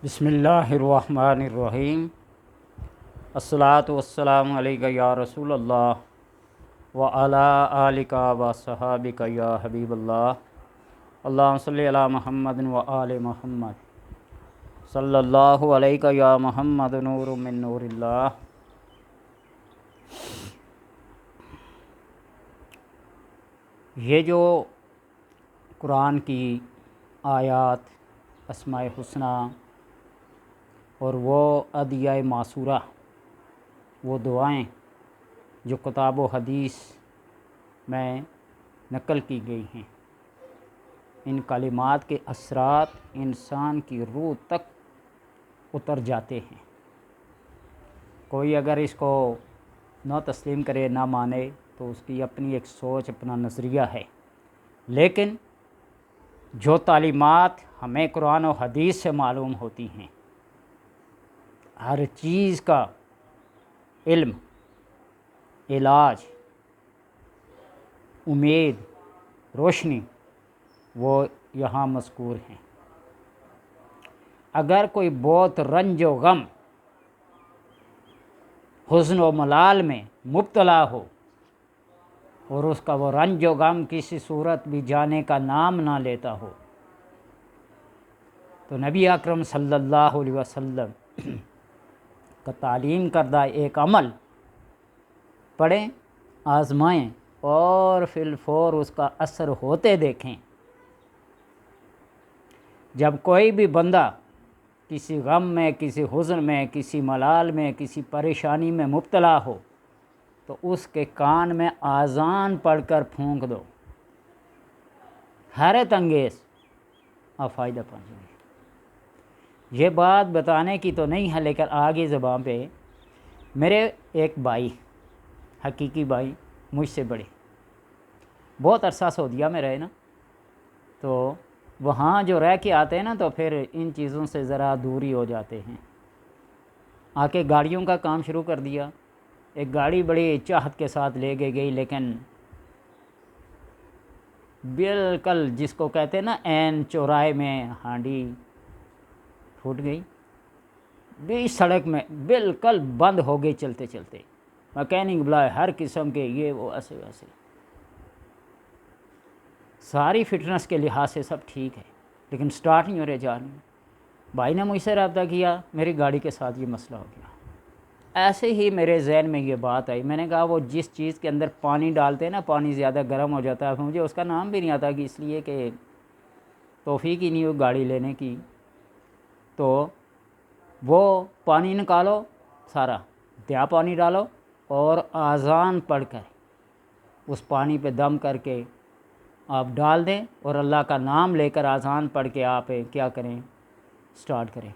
بسم اللہ الرحمن الرحیم۔ الصلاۃ والسلام علیک یا رسول اللہ وعلی آلک وصحابک یا حبیب اللہ۔ اللہم صلی علی محمد وآل محمد صلی اللہ علیک یا محمد نور من نور اللہ۔ یہ جو قرآن کی آیات، اسماء حسنہ اور وہ ادعیہ معصورہ، وہ دعائیں جو کتاب و حدیث میں نقل کی گئی ہیں، ان کلمات کے اثرات انسان کی روح تک اتر جاتے ہیں۔ کوئی اگر اس کو نہ تسلیم کرے، نہ مانے، تو اس کی اپنی ایک سوچ، اپنا نظریہ ہے، لیکن جو تعلیمات ہمیں قرآن و حدیث سے معلوم ہوتی ہیں، ہر چیز کا علم، علاج، امید، روشنی، وہ یہاں مذکور ہیں۔ اگر کوئی بہت رنج و غم، حزن و ملال میں مبتلا ہو اور اس کا وہ رنج و غم کسی صورت بھی جانے کا نام نہ لیتا ہو، تو نبی اکرم صلی اللہ علیہ وسلم کا تعلیم کردہ ایک عمل پڑھیں، آزمائیں اور فی الفور اس کا اثر ہوتے دیکھیں۔ جب کوئی بھی بندہ کسی غم میں، کسی حزن میں، کسی ملال میں، کسی پریشانی میں مبتلا ہو، تو اس کے کان میں اذان پڑھ کر پھونک دو، حیرت انگیز آپ فائدہ پہنچیں گے۔ یہ بات بتانے کی تو نہیں ہے، لیکن آگے زبان پہ میرے ایک بھائی، حقیقی بھائی، مجھ سے بڑے، بہت عرصہ سعودیہ میں رہے نا، تو وہاں جو رہ کے آتے ہیں نا، تو پھر ان چیزوں سے ذرا دوری ہو جاتے ہیں۔ آ کے گاڑیوں کا کام شروع کر دیا۔ ایک گاڑی بڑی چاہت کے ساتھ لے کے گئی، لیکن بالکل جس کو کہتے ہیں نا عین چوراہے میں ہانڈی پھوٹ گئی، بیچ سڑک میں بالکل بند ہو گئی چلتے چلتے۔ مکینک بلائے، ہر قسم کے، یہ وہ، ایسے ویسے، ساری فٹنس کے لحاظ سے سب ٹھیک ہے، لیکن سٹارٹ نہیں ہو رہے، جا نہیں۔ بھائی نے مجھ سے رابطہ کیا، میری گاڑی کے ساتھ یہ مسئلہ ہو گیا۔ ایسے ہی میرے ذہن میں یہ بات آئی، میں نے کہا وہ جس چیز کے اندر پانی ڈالتے ہیں نا، پانی زیادہ گرم ہو جاتا ہے، مجھے اس کا نام بھی نہیں آتا، کہ اس لیے کہ توفیق ہی نہیں ہو گاڑی لینے کی، تو وہ پانی نکالو، سارا دیا پانی ڈالو اور اذان پڑھ کر اس پانی پہ دم کر کے آپ ڈال دیں، اور اللہ کا نام لے کر اذان پڑھ کے آپ کیا کریں، سٹارٹ کریں۔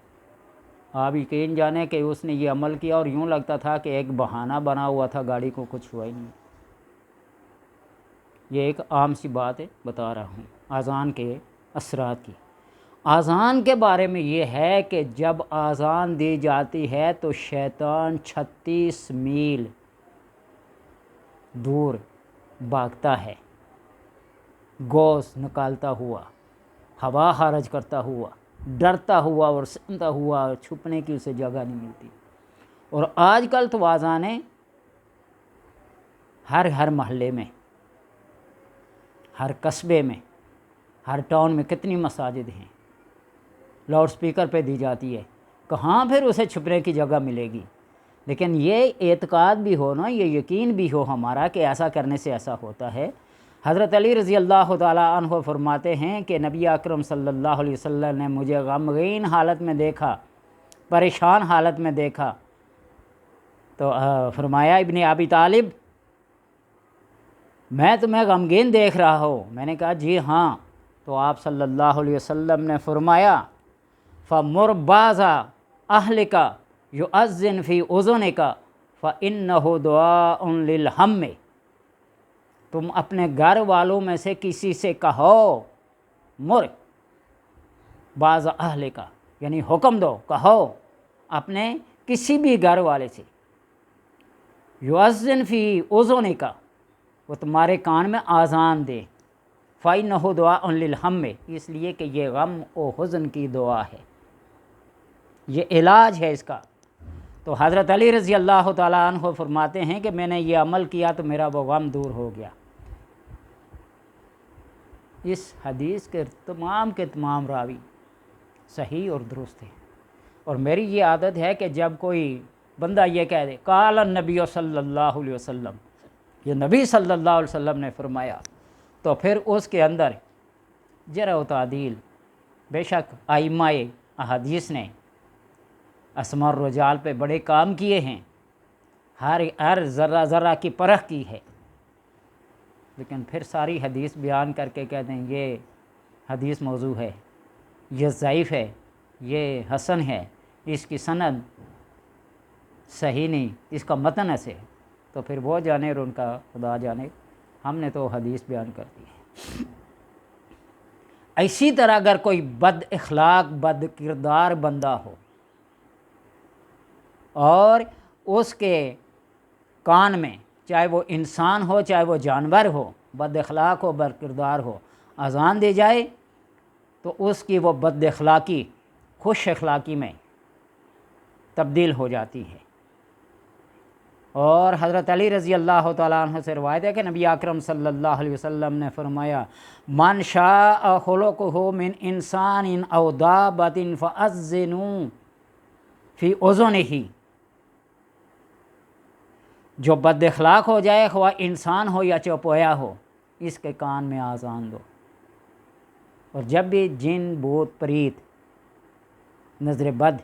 آپ یقین جانیں کہ اس نے یہ عمل کیا، اور یوں لگتا تھا کہ ایک بہانہ بنا ہوا تھا، گاڑی کو کچھ ہوا ہی نہیں۔ یہ ایک عام سی بات ہے، بتا رہا ہوں اذان کے اثرات کی۔ اذان کے بارے میں یہ ہے کہ جب اذان دی جاتی ہے تو شیطان 36 میل دور بھاگتا ہے، گوز نکالتا ہوا، ہوا خارج کرتا ہوا، ڈرتا ہوا اور سنتا ہوا، چھپنے کی اسے جگہ نہیں ملتی۔ اور آج کل تو اذانیں ہر محلے میں، ہر قصبے میں، ہر ٹاؤن میں کتنی مساجد ہیں، لاؤڈ سپیکر پہ دی جاتی ہے، کہاں پھر اسے چھپنے کی جگہ ملے گی۔ لیکن یہ اعتقاد بھی ہو نا، یہ یقین بھی ہو ہمارا کہ ایسا کرنے سے ایسا ہوتا ہے۔ حضرت علی رضی اللہ تعالیٰ عنہ فرماتے ہیں کہ نبی اکرم صلی اللہ علیہ وسلم نے مجھے غمگین حالت میں دیکھا، پریشان حالت میں دیکھا، تو فرمایا ابن ابی طالب، میں تمہیں غمگین دیکھ رہا ہوں۔ میں نے کہا جی ہاں۔ تو آپ صلی اللہ علیہ وسلم نے فرمایا فَمُرْ بَعْضَ أَهْلِكَ يُؤَذِّنْ فِي أُذُنِكَ فَإِنَّهُ دُعَاءٌ لِلْهَمِّ، تم اپنے گھر والوں میں سے کسی سے کہو، مر بعض أهلِكَ یعنی حکم دو، کہو اپنے کسی بھی گھر والے سے، يُؤَذِّنْ فِي أُذُنِكَ وہ تمہارے کان میں اذان دے، فَإِنَّهُ دُعَاءٌ لِلْهَمِّ اس لیے کہ یہ غم و حزن کی دعا ہے۔ یہ علاج ہے اس کا۔ تو حضرت علی رضی اللہ تعالیٰ عنہ فرماتے ہیں کہ میں نے یہ عمل کیا تو میرا وہ غم دور ہو گیا۔ اس حدیث کے تمام راوی صحیح اور درست ہیں، اور میری یہ عادت ہے کہ جب کوئی بندہ یہ کہہ دے قال النبی صلی اللہ علیہ وسلم، یہ نبی صلی اللہ علیہ وسلم نے فرمایا، تو پھر اس کے اندر جرح و تعدیل، بے شک ائمہ احادیث نے اسماء الرجال پہ بڑے کام کیے ہیں، ہر ذرہ ذرہ کی پرکھ کی ہے، لیکن پھر ساری حدیث بیان کر کے کہتے ہیں یہ حدیث موضوع ہے، یہ ضعیف ہے، یہ حسن ہے، اس کی سند صحیح نہیں، اس کا متن ایسے ہے، تو پھر وہ جانے اور ان کا خدا جانے، ہم نے تو حدیث بیان کر دی ہے۔ اسی طرح اگر کوئی بد اخلاق بد کردار بندہ ہو اور اس کے کان میں، چاہے وہ انسان ہو چاہے وہ جانور ہو، بد اخلاق ہو بد کردار ہو، اذان دی جائے تو اس کی وہ بد اخلاقی خوش اخلاقی میں تبدیل ہو جاتی ہے۔ اور حضرت علی رضی اللہ تعالیٰ عنہ سے روایت ہے کہ نبی اکرم صلی اللہ علیہ وسلم نے فرمایا من شاء خلقہ من انسان او دابۃ فاذنوا فی اذنہ، جو بد اخلاق ہو جائے خواہ انسان ہو یا چوپویا ہو، اس کے کان میں آذان دو۔ اور جب بھی جن بھوت پریت نظر بد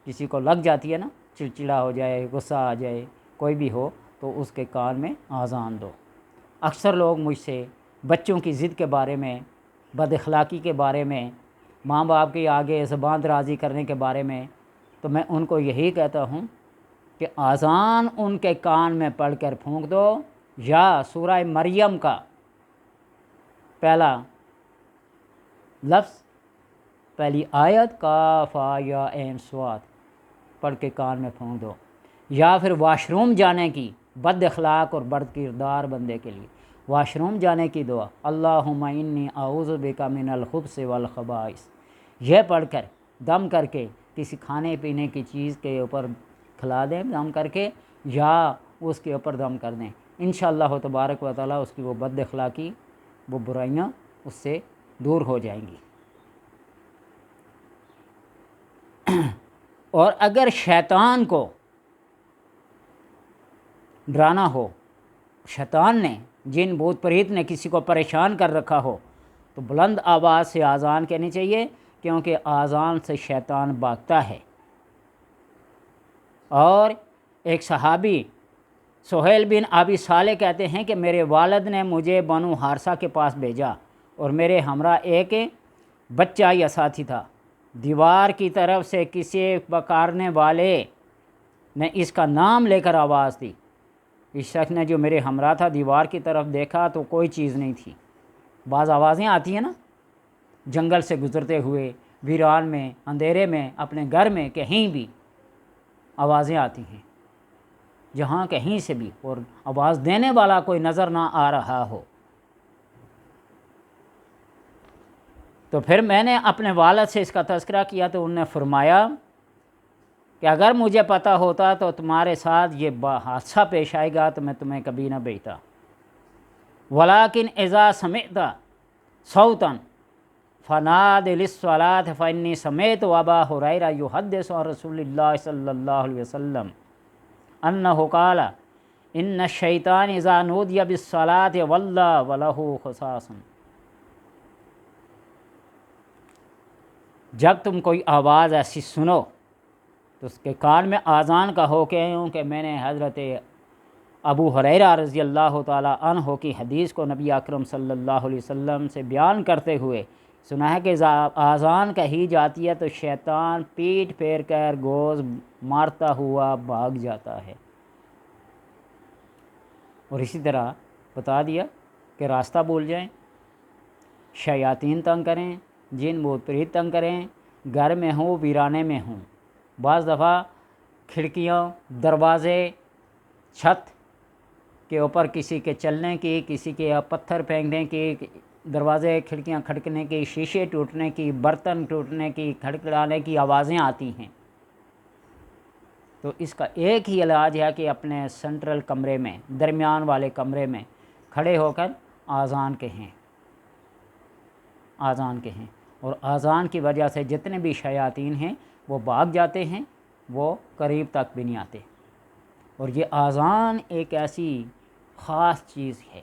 کسی کو لگ جاتی ہے نا، چڑچڑا ہو جائے، غصہ آ جائے، کوئی بھی ہو، تو اس کے کان میں آذان دو۔ اکثر لوگ مجھ سے بچوں کی ضد کے بارے میں، بد اخلاقی کے بارے میں، ماں باپ کے آگے زبان درازی کرنے کے بارے میں، تو میں ان کو یہی کہتا ہوں کہ آذان ان کے کان میں پڑھ کر پھونک دو، یا سورہ مریم کا پہلا لفظ، پہلی آیت کاف یا عین صاد پڑھ کے کان میں پھونک دو، یا پھر واش روم جانے کی، بد اخلاق اور بد کردار بندے کے لیے واش روم جانے کی دعا، اللہم انی اعوذ بک من الخبث والخبائث، یہ پڑھ کر دم کر کے کسی کھانے پینے کی چیز کے اوپر کھلا دیں دم کر کے، یا اس کے اوپر دم کر دیں، انشاءاللہ تبارک و تعالیٰ اس کی وہ بد اخلاقی، وہ برائیاں اس سے دور ہو جائیں گی۔ اور اگر شیطان کو ڈرانا ہو، شیطان نے، جن بھوت پریت نے کسی کو پریشان کر رکھا ہو، تو بلند آواز سے آذان کہنی چاہیے، کیونکہ آذان سے شیطان بھاگتا ہے۔ اور ایک صحابی سہیل بن ابی صالح کہتے ہیں کہ میرے والد نے مجھے بنو حارثہ کے پاس بھیجا، اور میرے ہمراہ ایک بچہ یا ساتھی تھا، دیوار کی طرف سے کسی پکارنے والے نے اس کا نام لے کر آواز دی۔ اس شخص نے جو میرے ہمراہ تھا دیوار کی طرف دیکھا تو کوئی چیز نہیں تھی۔ بعض آوازیں آتی ہیں نا، جنگل سے گزرتے ہوئے، ویران میں، اندھیرے میں، اپنے گھر میں، کہیں بھی آوازیں آتی ہیں، جہاں کہیں سے بھی، اور آواز دینے والا کوئی نظر نہ آ رہا ہو۔ تو پھر میں نے اپنے والد سے اس کا تذکرہ کیا تو انہوں نے فرمایا کہ اگر مجھے پتہ ہوتا تو تمہارے ساتھ یہ حادثہ پیش آئے گا تو میں تمہیں کبھی نہ بھیجتا۔ ولیکن اذا سمعت صوتا فناد للصلاة فانی سمعت ابا ہریرہ یحدث عن رسول اللہ صلی اللہ علیہ وسلم انہ قال ان الشیطان اذا نودی بالصلاة ولى وله خصاص۔ جب تم کوئی آواز ایسی سنو تو اس کے کان میں آذان کا ہو، کہ میں نے حضرت ابو ہریرہ رضی اللہ تعالیٰ عنہ کی حدیث کو نبی اکرم صلی اللہ علیہ وسلم سے بیان کرتے ہوئے سنا ہے کہ آذان کہی جاتی ہے تو شیطان پیٹ پھیر کر گوز مارتا ہوا بھاگ جاتا ہے۔ اور اسی طرح بتا دیا کہ راستہ بھول جائیں، شیاطین تنگ کریں، جن بھوت پریت تنگ کریں، گھر میں ہوں ویرانے میں ہوں، بعض دفعہ کھڑکیاں، دروازے، چھت کے اوپر کسی کے چلنے کی، کسی کے پتھر پھینکنے کی، دروازے کھڑکیاں کھڑکنے کی، شیشے ٹوٹنے کی، برتن ٹوٹنے کی، کھڑکھڑانے کی آوازیں آتی ہیں، تو اس کا ایک ہی علاج ہے کہ اپنے سینٹرل کمرے میں، درمیان والے کمرے میں کھڑے ہو کر اذان کہیں، اذان کہیں، اور اذان کی وجہ سے جتنے بھی شیاطین ہیں وہ بھاگ جاتے ہیں، وہ قریب تک بھی نہیں آتے۔ اور یہ اذان ایک ایسی خاص چیز ہے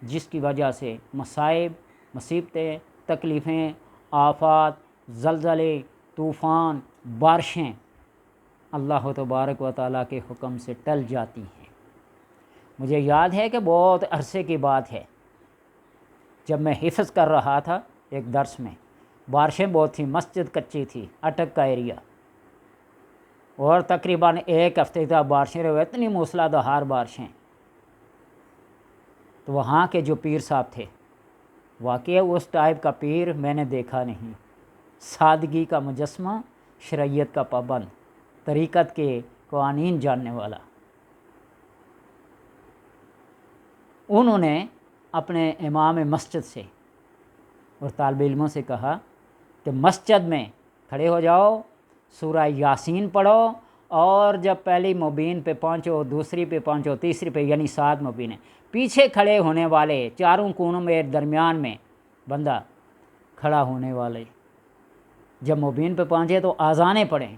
جس کی وجہ سے مصائب، مصیبتیں، تکلیفیں، آفات، زلزلے، طوفان، بارشیں اللہ تبارک و تعالیٰ کے حکم سے ٹل جاتی ہیں۔ مجھے یاد ہے کہ بہت عرصے کی بات ہے، جب میں حفظ کر رہا تھا ایک درس میں، بارشیں بہت تھیں، مسجد کچی تھی، اٹک کا ایریا، اور تقریباً ایک ہفتے تک بارشیں رہے، اتنی موسلا دھار بارشیں۔ تو وہاں کے جو پیر صاحب تھے، واقعی اس ٹائپ کا پیر میں نے دیکھا نہیں، سادگی کا مجسمہ، شریعت کا پابند، طریقت کے قوانین جاننے والا۔ انہوں نے اپنے امام مسجد سے اور طالب علموں سے کہا کہ مسجد میں کھڑے ہو جاؤ، سورہ یاسین پڑھو، اور جب پہلی مبین پہ پہنچو، دوسری پہ پہنچو، تیسری پہ، یعنی 7 مبینیں، پیچھے کھڑے ہونے والے چاروں کونوں میں درمیان میں بندہ کھڑا ہونے والے، جب مبین پہ پہنچے تو اذانیں پڑھیں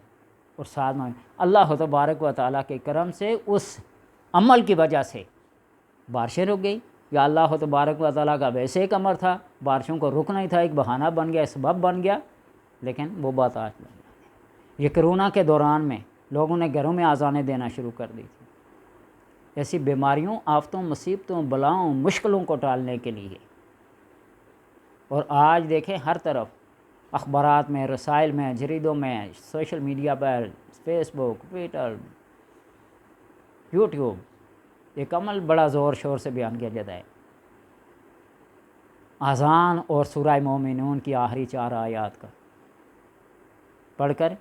اور 7 مبین۔ اللہ تبارک و تعالیٰ کے کرم سے اس عمل کی وجہ سے بارشیں رک گئی، یا اللہ تبارک و تعالیٰ کا ویسے ایک امر تھا، بارشوں کو رکنا ہی تھا، ایک بہانہ بن گیا، سبب بن گیا، لیکن وہ بات آج بن گئی۔ یہ کرونا کے دوران میں لوگوں نے گھروں میں اذانیں دینا شروع کر دی تھی، ایسی بیماریوں، آفتوں، مصیبتوں، بلاؤں، مشکلوں کو ٹالنے کے لیے۔ اور آج دیکھیں ہر طرف اخبارات میں، رسائل میں، جریدوں میں، سوشل میڈیا پر، فیس بک، ٹویٹر، یوٹیوب، ایک عمل بڑا زور شور سے بیان کیا جاتا ہے۔ اذان اور سورہ مومنون کی آخری 4 آیات کا پڑھ کر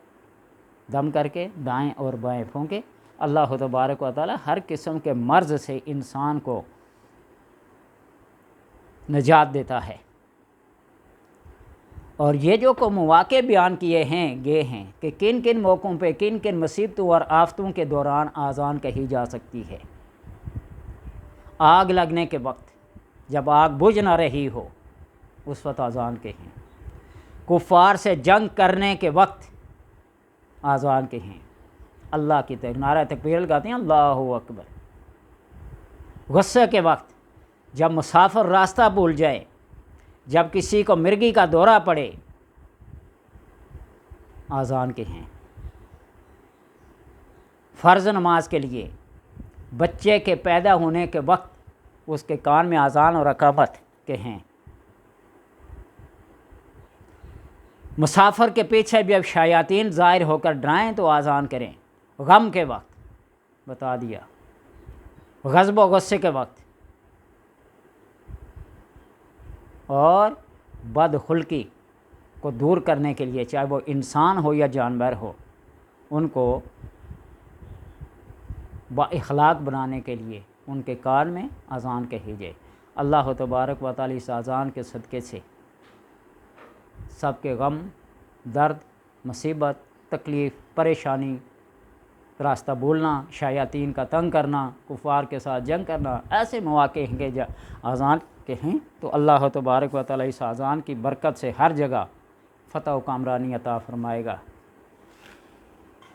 دم کر کے دائیں اور بائیں پھونکے، اللہ تبارک و تعالی ہر قسم کے مرض سے انسان کو نجات دیتا ہے۔ اور یہ جو کو مواقع بیان کیے ہیں یہ ہیں کہ کن کن موقعوں پہ کن کن مصیبتوں اور آفتوں کے دوران اذان کہی جا سکتی ہے۔ آگ لگنے کے وقت، جب آگ بجھ نہ رہی ہو، اس وقت اذان کہیں۔ کفار سے جنگ کرنے کے وقت اذان کہیں۔ اللہ کی نعرہ تکبیر لگاتے ہیں، اللہ اکبر۔ غصے کے وقت، جب مسافر راستہ بھول جائے، جب کسی کو مرگی کا دورہ پڑے، اذان کہیں۔ فرض نماز کے لیے بچے کے پیدا ہونے کے وقت اس کے کان میں اذان اور اقامت کہیں۔ مسافر کے پیچھے جب شیاطین ظاہر ہو کر ڈرائیں تو اذان کریں۔ غم کے وقت بتا دیا، غضب و غصے کے وقت، اور بدخلقی کو دور کرنے کے لیے، چاہے وہ انسان ہو یا جانور ہو، ان کو با اخلاق بنانے کے لیے ان کے کان میں اذان کہی جائے۔ اللہ تبارک و تعالی اس اذان کے صدقے سے سب کے غم، درد، مصیبت، تکلیف، پریشانی، راستہ بھولنا، شیاطین کا تنگ کرنا، کفار کے ساتھ جنگ کرنا، ایسے مواقع ہیں کہ جب اذان کہیں تو اللہ تبارک و تعالی اس اذان کی برکت سے ہر جگہ فتح و کامرانی عطا فرمائے گا۔